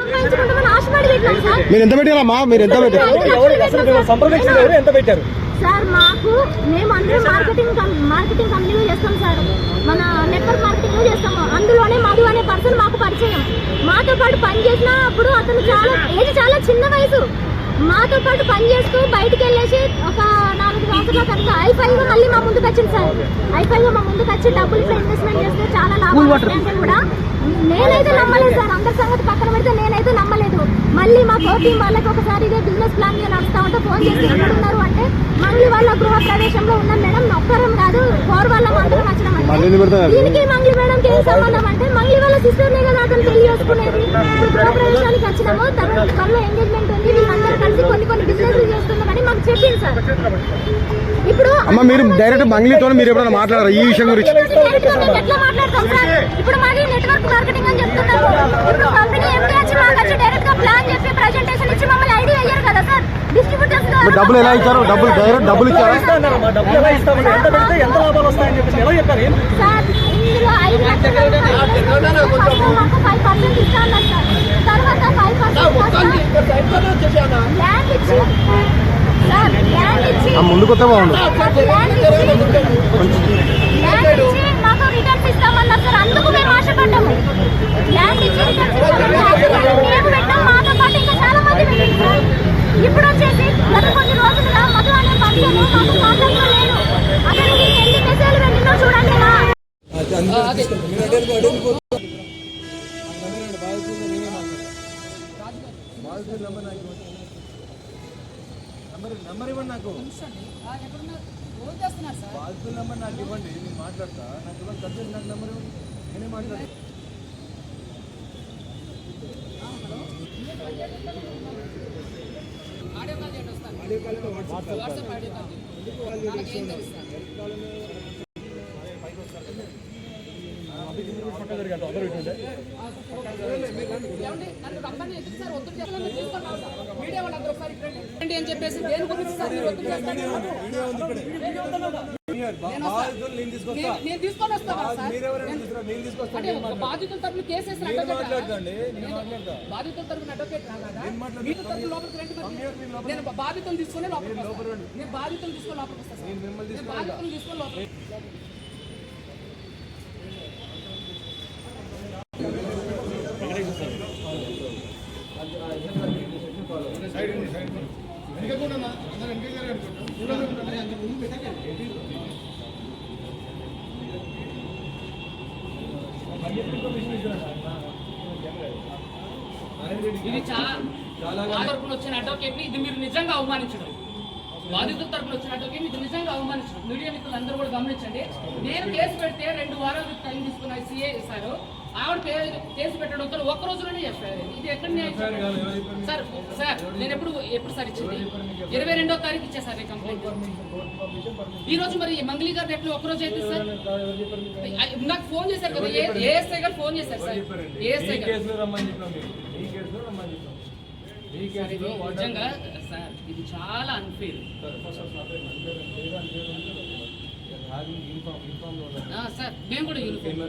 సంపాదించుకుంటామని ఆశపడి పెట్టాం సార్. మీరు ఎంత పెట్టారమ్మా? మీరు ఎంత పెట్టారు? సార్ మాకు మేము అందరూ మార్కెటింగ్ కంపెనీలో చేస్తాం సార్. మన నెట్వర్క్ మార్కెటింగ్ లో చేస్తాము. అందులోనే మధు అనే పర్సన్ మాకు పరిచయం. మాతో పాటు పని చేసినప్పుడు అతను చాలా చిన్న వయసు. మాతో పాటు పని చేస్తూ బయటకు వెళ్ళేసి ఒక 4 సంవత్సరాల తర్వాత ఐఫైగా మళ్ళీ మా ముందుకు వచ్చింది సార్. ఐఫైగా మా ముందుకు వచ్చి డబ్బులు ఇన్వెస్ట్మెంట్ చేస్తే చాలా లాభాలు వస్తాయంటే కూడా నేనైతే నమ్మలేదు సార్. అందరి సంగతి పక్కన పెడితే నేనైతే నమ్మలేదు. మళ్ళీ మా కో టీం వాళ్ళకి ఒకసారి ఇదే బిజినెస్ ప్లాన్ గా నడుస్తా ఉంటే ఫోన్ చేసి ఎక్కడున్నారు అంటే మంగ్లీ వాళ్ళ గృహ ప్రవేశంలో ఉన్నాం మేడం, ఒక్కరం కాదు 4 వాళ్ళ అందరం వచ్చినాం. దీనికి మంగ్లీ మేడంకి ఏం సంబంధం అంటే మంగ్లీ వాళ్ళ సిస్టర్నే కదా అతను తెలియజేసుకునేది. గృహ ప్రవేశానికి వచ్చినాము, త్వరలో ఎంగేజ్మెంట్ ఉంది, వీళ్ళందరూ కలిసి కొన్ని బిజినెస్ చేస్తున్నామని మాకు చెప్పింది సార్. ఇప్పుడు అమ్మ మీరు డైరెక్ట్ మంగ్లీతో మీరు ఎప్పుడైనా మాట్లాడారా ఈ విషయం గురించి? ఎట్లా మాట్లాడతాం సార్? ఇప్పుడు మాది నెట్వర్క్ మార్కెటింగ్ అని చెప్తున్నారు. ఇప్పుడు కంపెనీ ఎంపీ వచ్చి మాకు వచ్చి డైరెక్ట్ గా ప్లాన్ చెప్పి ప్రెజెంటేషన్ ఇచ్చి మమ్మల్ని ఐడియా అయ్యారు కదా సార్. డిస్ట్రిబ్యూటర్స్ డబ్బులు ఎలా ఇచ్చారు? డబ్బులు డైరెక్ట్ డబ్బులు ఇచ్చారా? సార్ ఇందులో 5 లక్షలు మాకు 5% ఇస్తా అన్నారు సార్. తర్వాత 5% ల్యాండ్ ఇచ్చి సార్ ల్యాండ్ ఇచ్చి ముందుకు వస్తే బాగుండు. ల్యాండ్ ఇచ్చి మాకు రిటర్న్స్ ఇస్తామన్నారు సార్. అందుకు మేము ఆశపడ్డాము. ల్యాండ్ ఇచ్చి రిటర్న్స్ మేము పెట్టాం, మాతో పాటు ఇంకా చాలా మంది పెట్టారు సార్. ఇప్పుడు వచ్చేసి గత కొన్ని రోజులుగా మధు అనే పర్సన్ మాకు కాంటాక్ట్ లో లేదు. అతనికి ఎన్ని మెసేజ్లు పెట్టిందో చూడండి. నెంబర్ ఇవ్వండి నాకు. బాధితుల నెంబర్ నాకు ఇవ్వండి, నేను మాట్లాడతా. నాకు ఇవ్వండి, ఖర్చు నాకు నెంబర్ ఇవ్వండి, నేనే మాట్లాడతా. అని చెప్పేసి దేని గురించి సార్ మీరు ఒత్తిడి చేస్తారు? నేను తీసుకొని వస్తాను సార్. అంటే బాధితుల తరపున కేసు వేసిన బాధితుల తరపున అడ్వకేట్ మీ తరపున లోపలికి రండి. నేను బాధితులు తీసుకుని లోపలికి వస్తాను. నేను బాధితులు తీసుకొని లోపలికి వస్తాను సార్. నేను బాధితులు తీసుకొని లోపలికి ఇది చాలా తరపున వచ్చిన అడ్వకేట్ ని ఇది మీరు నిజంగా అవమానించడం. బాధితుల తరపున వచ్చిన అడ్వకేట్ ఇది నిజంగా అవమానించడం. మీడియా మిత్రులు అందరూ కూడా గమనించండి. నేను కేసు పెడితే 2 వారాలు టైం తీసుకున్న సీఏ ఇస్తారు. ఆవిడ కేసు పెట్టడంతో 1 రోజులోనే చేస్తారు. ఇది ఎక్కడ సార్? సార్ నేను ఎప్పుడు సార్ ఇచ్చింది? 22వ తారీఖు ఇచ్చేసారు కంప్లైంట్. ఈ రోజు మరి మంగ్లీ గారు ఎప్పుడు 1 రోజు అయితే సార్ నాకు ఫోన్ చేశారు కదా, ఏఎస్ఐ గారు ఫోన్ చేశారు సార్. ఏఎస్ఐ గారు నిజంగా సార్ ఇది చాలా అన్ఫేర్ సార్. మేము కూడా యూనిఫామ్